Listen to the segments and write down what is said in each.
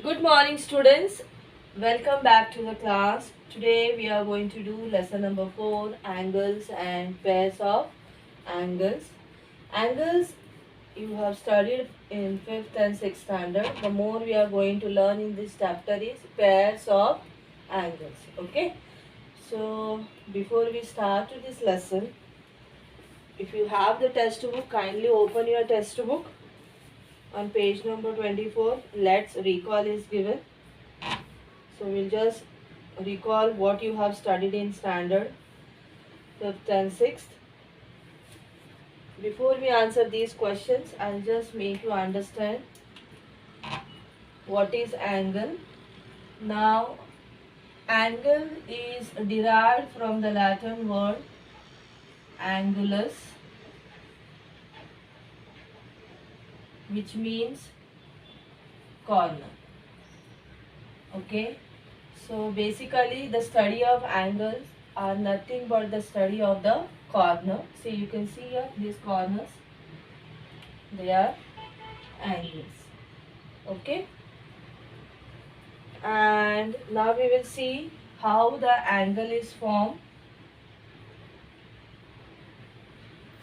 Good morning, students. Welcome back to the class. Today we are going to do lesson number 4, angles and pairs of angles. Angles you have studied in 5th and 6th standard. The more we are going to learn in this chapter is pairs of angles. Okay. So before we start to this lesson, if you have the test book, kindly open your test book on page number 24. Let's recall is given. So we'll just recall what you have studied in standard 5th and 6th. Before we answer these questions, I'll just make you understand what is angle. Now, angle is derived from the Latin word angulus, which means corner. Okay. So basically the study of angles are nothing but the study of the corner. See, you can see here these corners, they are angles. Okay. And now we will see how the angle is formed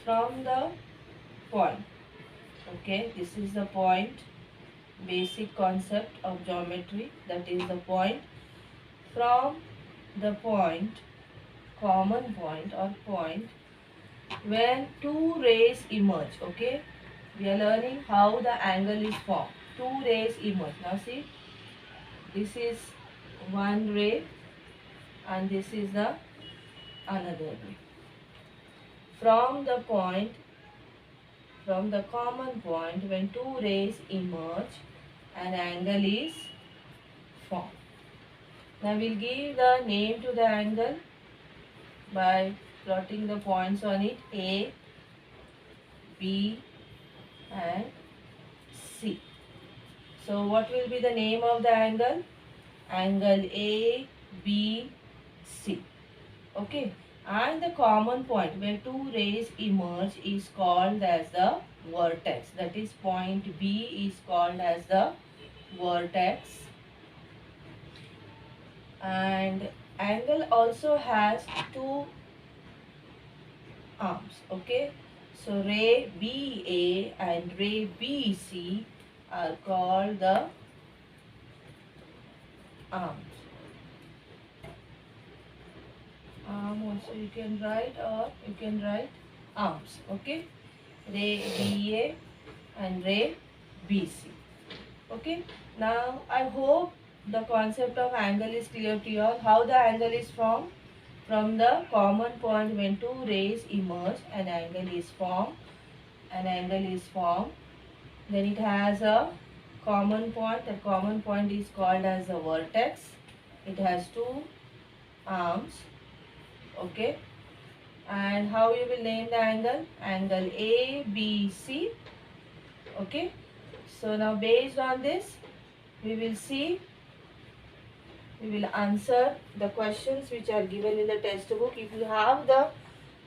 from the point. Okay, this is the point, basic concept of geometry, that is the point. From the point, common point or point, when two rays emerge. Okay, we are learning how the angle is formed. Two rays emerge. Now see, this is one ray and this is the another ray. From the point, from the common point, when two rays emerge, an angle is formed. Now we'll give the name to the angle by plotting the points on it, A, B and C. So what will be the name of the angle? Angle A, B, C. Okay. And the common point where two rays emerge is called as the vertex. That is, point B is called as the vertex. And angle also has two arms. Okay. So ray BA and ray BC are called the arms. Also you can write, or you can write arms. Okay, ray BA and ray BC. Okay, now I hope the concept of angle is clear to you all. How the angle is formed? From the common point, when two rays emerge, an angle is formed. An angle is formed. Then it has a common point. The common point is called as the vertex. It has two arms. Okay. And how you will name the angle? Angle ABC. Okay. So now based on this, we will see, we will answer the questions which are given in the test book. If you have the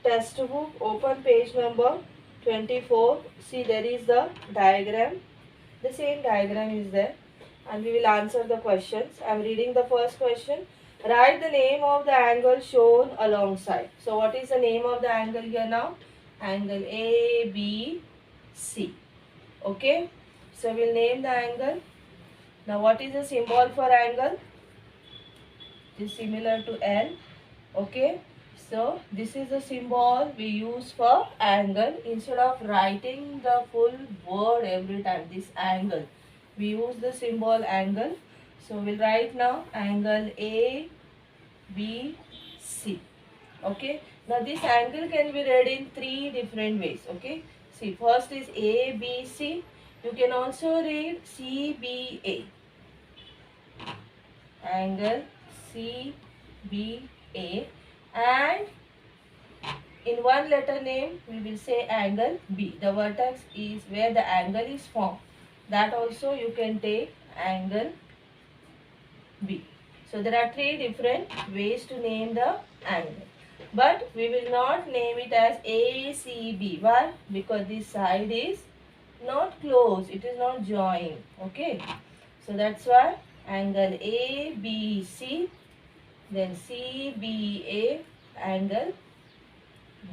test book, open page number 24. See, there is the diagram. The same diagram is there. And we will answer the questions. I am reading the first question. Write the name of the angle shown alongside. So what is the name of the angle here now? Angle ABC. Okay. So we'll name the angle. Now what is the symbol for angle? It is similar to L. Okay. So this is the symbol we use for angle. Instead of writing the full word every time, this angle, we use the symbol angle. So we'll write now angle A, B, C. Okay. Now this angle can be read in three different ways. Okay. See, first is A, B, C. You can also read C, B, A. Angle C, B, A. And in one letter name, we will say angle B. The vertex is where the angle is formed. That also you can take angle B. So there are three different ways to name the angle. But we will not name it as ACB. Why? Because this side is not close. It is not joined. Okay. So that's why angle ABC, then CBA angle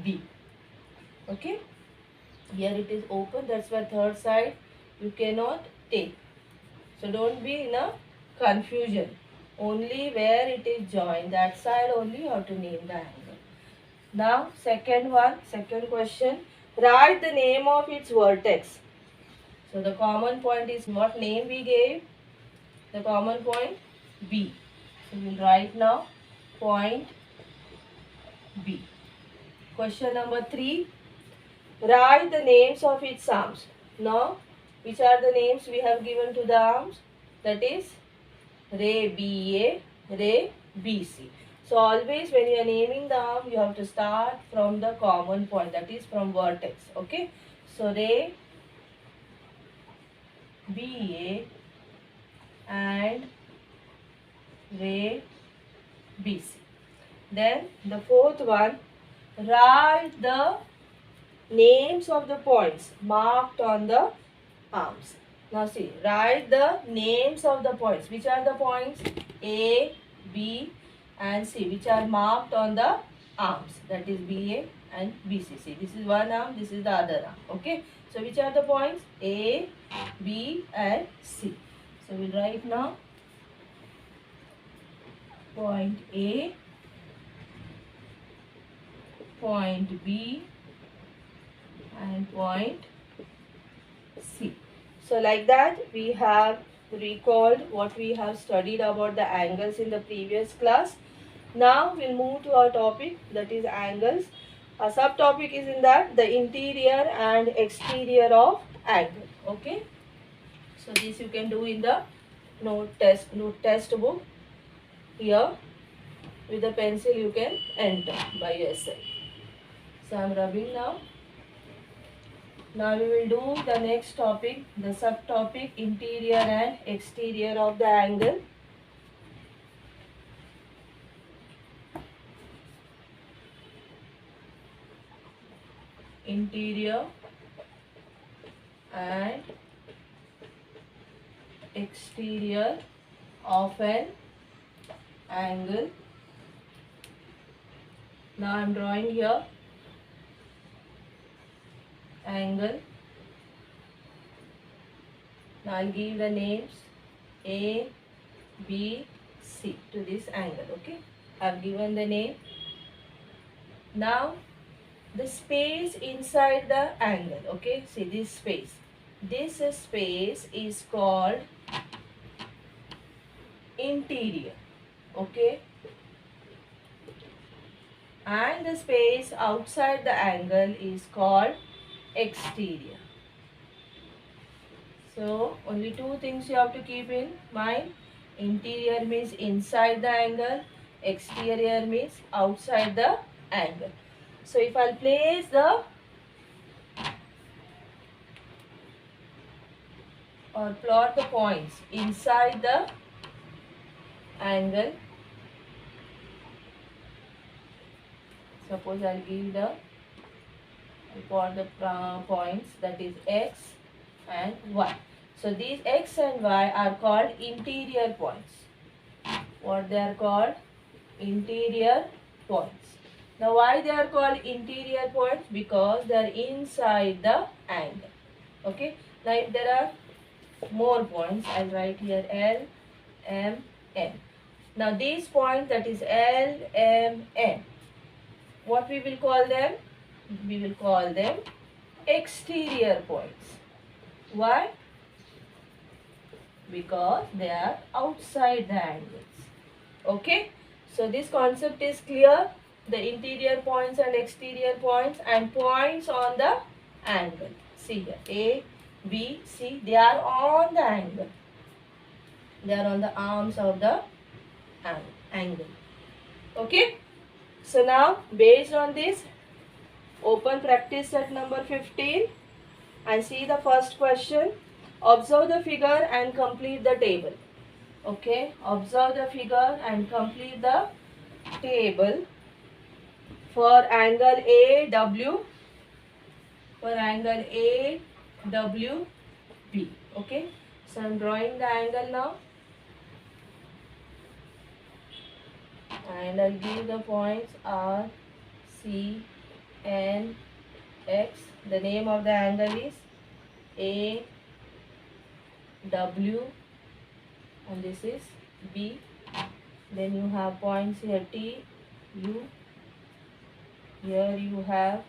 B. Okay, here it is open, that's why third side you cannot take. So don't be in a confusion. Only where it is joined, that side only you have to name the angle. Now second question. Write the name of its vertex. So the common point is what name we gave? The common point B. So we will write now point B. Question number 3. Write the names of its arms. Now, which are the names we have given to the arms? That is ray BA, ray BC. So always when you are naming the arm, you have to start from the common point, that is from vertex. Okay. So ray BA and ray BC. Then the fourth one, write the names of the points marked on the arms. Now see, write the names of the points. Which are the points? A, B and C, which are marked on the arms. That is BA and BC. See, this is one arm, this is the other arm. Okay. So which are the points? A, B and C. So we'll write now point A, point B and point C. So like that we have recalled what we have studied about the angles in the previous class. Now we'll move to our topic, that is angles. A subtopic is in that the interior and exterior of angle. Okay. So this you can do in the note test book. Here with the pencil you can enter by yourself. So I am rubbing now. Now we will do the next topic, the subtopic interior and exterior of the angle. Interior and exterior of an angle. Now I am drawing here angle. Now I'll give the names A, B, C to this angle. Okay, I've given the name. Now the space inside the angle. Okay, see this space. This space is called interior. Okay, and the space outside the angle is called exterior. So only two things you have to keep in mind. Interior means inside the angle, exterior means outside the angle. So if I'll place the or plot the points inside the angle, suppose I'll give the plot the points, that is x and y. So these x and y are called interior points. What they are called? Interior points. Now why they are called interior points? Because they are inside the angle. Okay. Now if there are more points, I'll write here L, M, N. Now these points, that is L, M, N, what we will call them? We will call them exterior points. Why? Because they are outside the angles. Okay. So this concept is clear. The interior points and exterior points and points on the angle. See here, A, B, C, they are on the angle. They are on the arms of the angle. Okay. So now based on this, open practice set number 15 and see the first question. Observe the figure and complete the table. Okay, observe the figure and complete the table for angle AW, for angle AWB. Okay, so I am drawing the angle now. and I'll give the points R, C, N, X. The name of the angle is A, W, and this is B. Then you have points here T, U. Here you have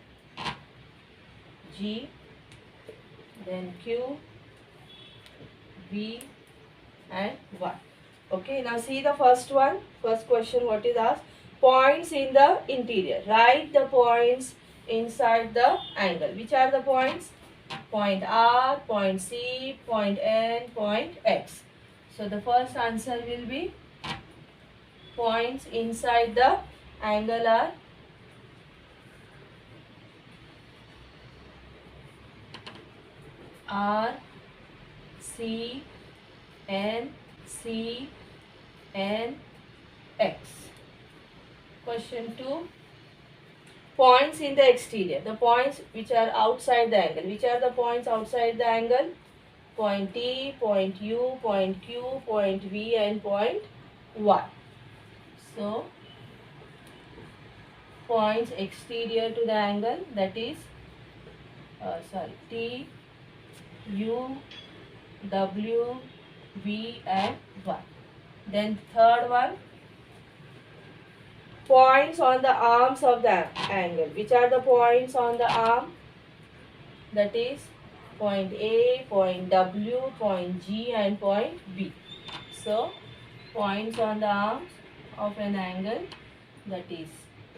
G, then Q, V, and Y. Okay, now see the first one. First question, what is asked? Points in the interior. Write the points inside the angle. Which are the points? Point R, point C, point N, point X. So the first answer will be points inside the angle are R, C, N, C, N, X. Question 2. Points in the exterior. The points which are outside the angle. Which are the points outside the angle? Point T, point U, point Q, point V, and point Y. So, points exterior to the angle, that is T, U, W, V, and Y. Then third one, points on the arms of the angle. Which are the points on the arm? That is point A, point W, point G, and point B. So, points on the arms of an angle, that is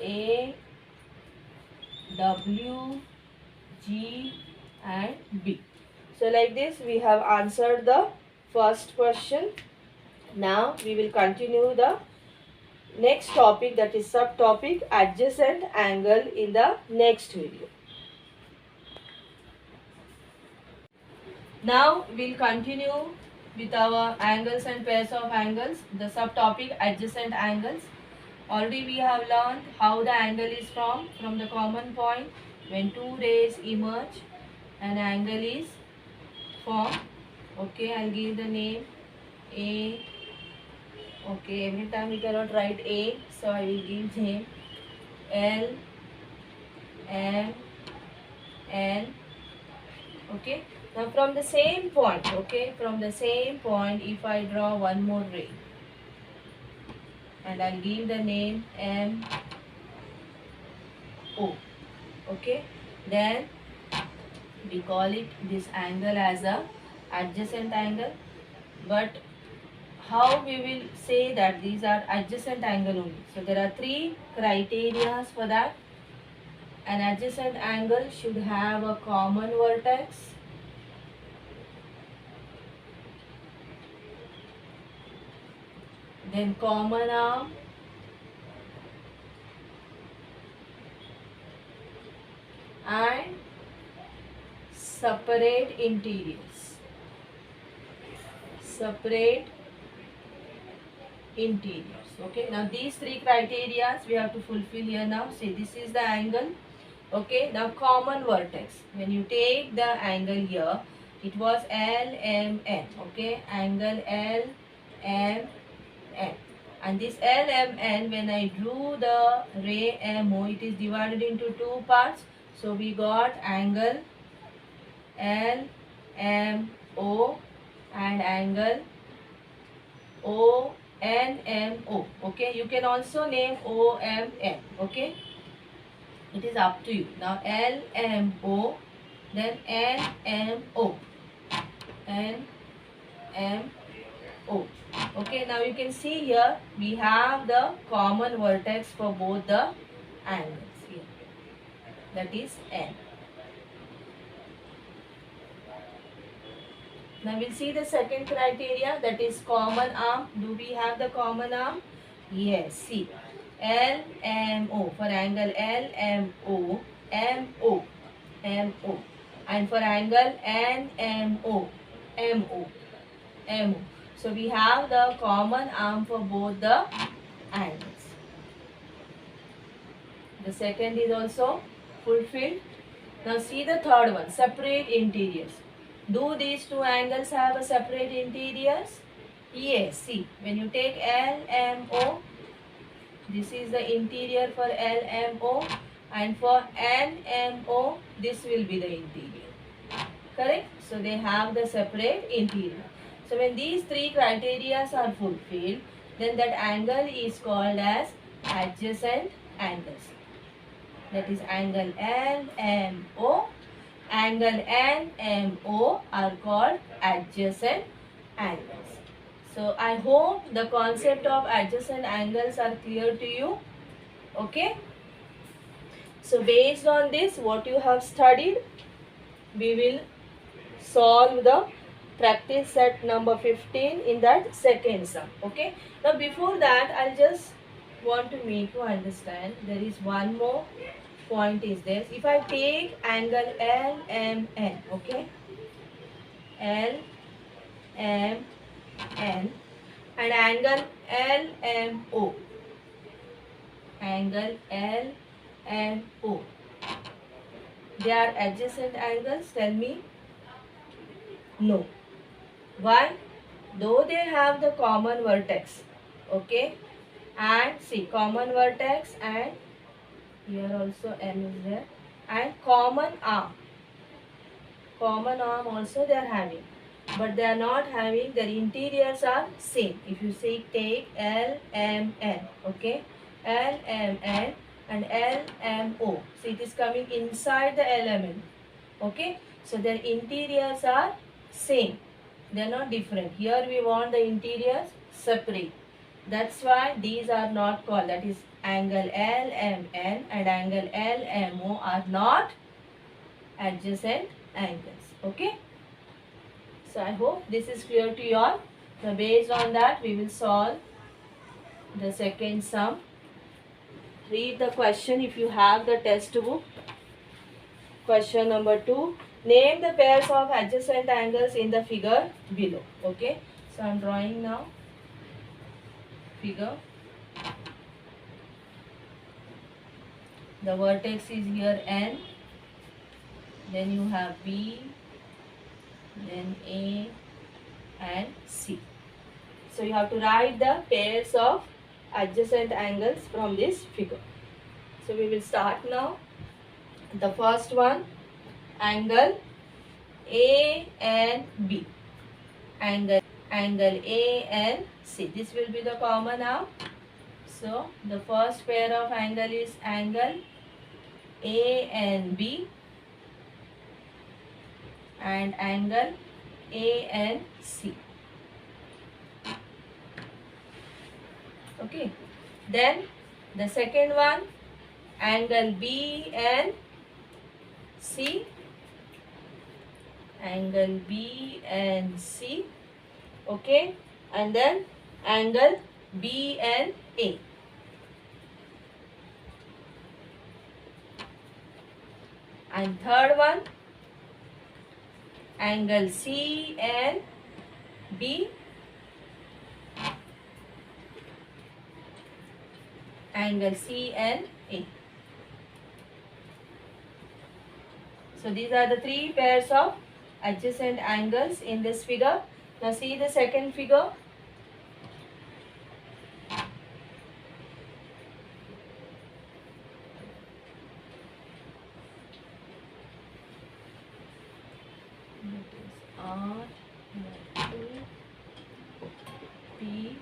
A, W, G, and B. So like this we have answered the first question. Now we will continue the next topic, that is subtopic adjacent angle, in the next video. Now we'll continue with our angles and pairs of angles, the subtopic adjacent angles. Already we have learned how the angle is formed from the common point. When two rays emerge, an angle is formed. Okay, I'll give the name A. Okay, every time we cannot write A, so I will give name L, M, N. Okay, now from the same point, if I draw one more ray, and I'll give the name M, O. Okay, then we call it this angle as a adjacent angle. But how we will say that these are adjacent angle only? So there are three criteria for that. An adjacent angle should have a common vertex, then common arm, and separate interiors. Okay, now these three criteria we have to fulfill here. Now see, this is the angle. Okay, now common vertex. When you take the angle here, it was LMN. Okay, angle LMN. And this LMN, when I drew the ray MO, it is divided into two parts. So we got angle LMO and angle ONMO. Okay, you can also name OMN. Okay, it is up to you. Now LMO, then NMO. NMO. Okay, now you can see here we have the common vertex for both the angles here. That is N. Now we'll see the second criteria, that is common arm. Do we have the common arm? Yes, see. LMO, for angle LMO, MO. And for angle NMO, MO. So we have the common arm for both the angles. The second is also fulfilled. Now see the third one, separate interiors. Do these two angles have a separate interiors? Yes, see, when you take LMO, This is the interior for LMO, and for NMO this will be the interior. Correct? So they have the separate interior. So when these three criteria are fulfilled, then that angle is called as adjacent angles. That is angle LMO. Angle NMO are called adjacent angles. So I hope the concept of adjacent angles are clear to you. Okay. So based on this, what you have studied, we will solve the practice set number 15 in that second sum. Okay. Now before that, I'll just want to make you understand there is one more point is there. If I take angle LMN, okay, LMN and angle LMO, angle LMO, they are adjacent angles? Tell me. No. Why? Though they have the common vertex, okay, and see common vertex, and here also M is there, and common arm also they are having, but they are not having, their interiors are same. If you say take LMN, okay, LMN and LMO, see it is coming inside the element, okay, so their interiors are same, they are not different. Here we want the interiors separate. That's why these are not called, that is angle LMN and angle LMO are not adjacent angles. Okay. So I hope this is clear to you all. So based on that, we will solve the second sum. Read the question if you have the test book. Question number 2. Name the pairs of adjacent angles in the figure below. Okay. So I am drawing now figure. The vertex is here N. Then you have B. Then A and C. So you have to write the pairs of adjacent angles from this figure. So we will start now. The first one, angle A and B. Angle A and C. This will be the common arm. So the first pair of angle is angle A and B and angle A and C. Okay. Then the second one, angle B and C. Angle B and C. Okay. And then angle B and A. And third one, angle C and B. Angle C and A. So these are the three pairs of adjacent angles in this figure. Now see the second figure. R, P,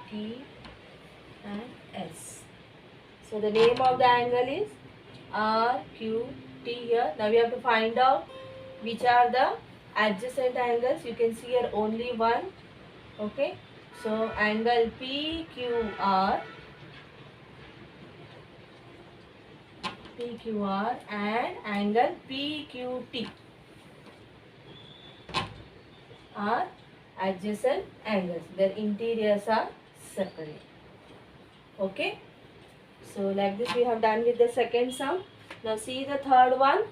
T and S. So the name of the angle is R, Q, T here. Now we have to find out which are the adjacent angles. You can see here only one. Okay. So angle PQR, and angle PQT are adjacent angles. Their interiors are separate. Okay. So like this we have done with the second sum. Now see the third one.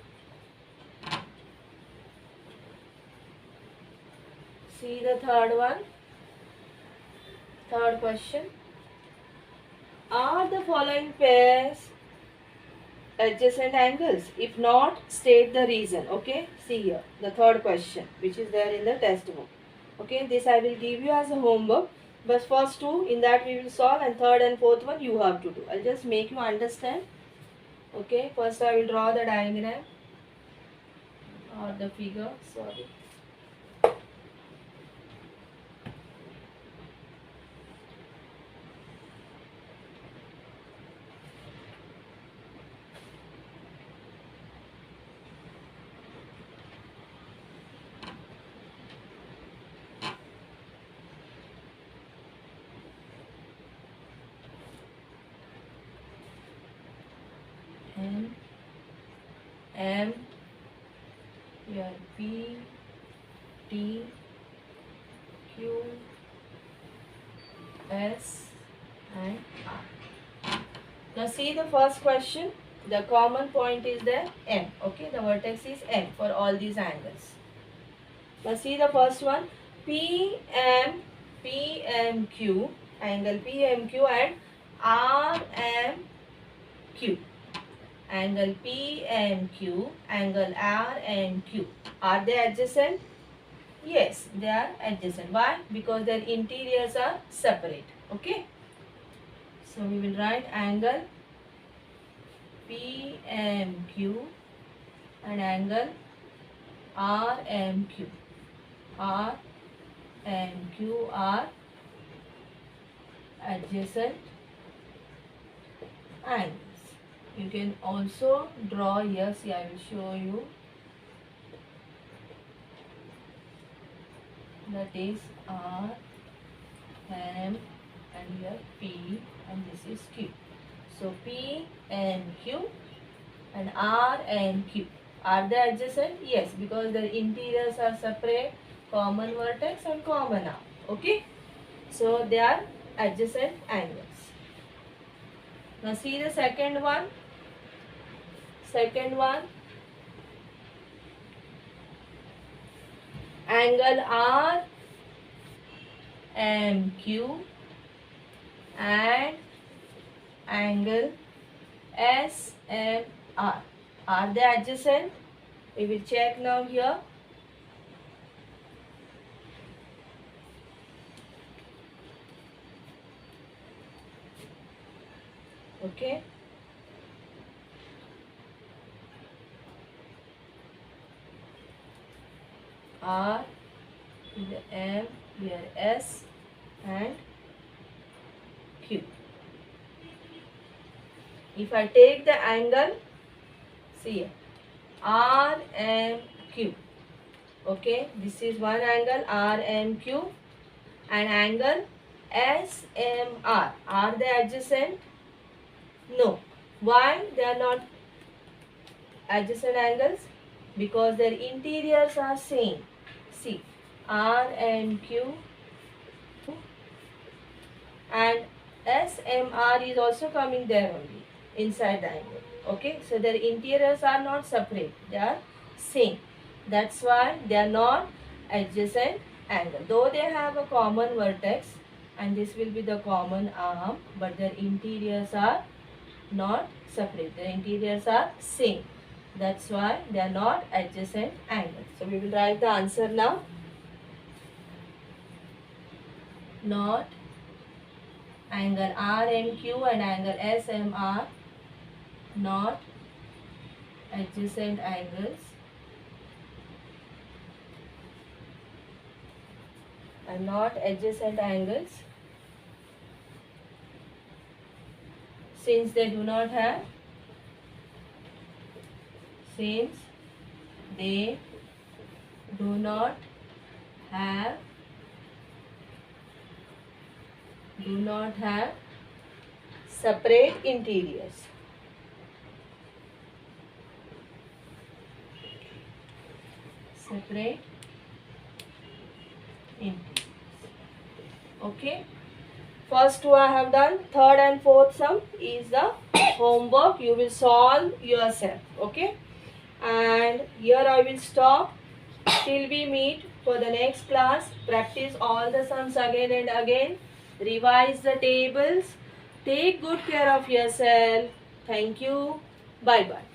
See the third one. Third question. Are the following pairs adjacent angles? If not, state the reason. Okay. See here the third question which is there in the test book. Okay. This I will give you as a homework. but first two in that we will solve, and third and fourth one you have to do. I'll just make you understand. Okay, first I will draw the diagram or the figure, sorry. N, M, here P, T, Q, S and R. Now see the first question. The common point is there M. Okay, the vertex is M for all these angles. Now see the first one. PMQ, angle PMQ and RMQ. Angle PMQ, angle RMQ. Are they adjacent? Yes, they are adjacent. Why? Because their interiors are separate. Okay. So we will write angle PMQ and angle RMQ. RMQ are adjacent angles. You can also draw here. See, I will show you. That is R, M, and here P, and this is Q. So P and Q and R and Q. Are they adjacent? Yes, because their interiors are separate, common vertex and common arm. Okay. So they are adjacent angles. Now see the second one. Second one. Angle R MQ and angle SMR. Are they adjacent? We will check now here. Okay. R, here M, here S and Q. If I take the angle, see here, RMQ. Okay, this is one angle RMQ and angle SMR. Are they adjacent? No. Why they are not adjacent angles? Because their interiors are same. See, R and Q and SMR is also coming there only inside the angle. Okay, so their interiors are not separate, they are same. That's why they are not adjacent angle. Though they have a common vertex and this will be the common arm, but their interiors are not separate. Their interiors are same. That's why they are not adjacent angles. So we will write the answer now. Not angle RMQ and angle SMR, not adjacent angles, and not adjacent angles since they do not have separate interiors. Separate interiors. Okay. First two I have done. Third and fourth sum is the homework. You will solve yourself. Okay. And here I will stop till we meet for the next class. Practice all the sums again and again. Revise the tables. Take good care of yourself. Thank you. Bye bye.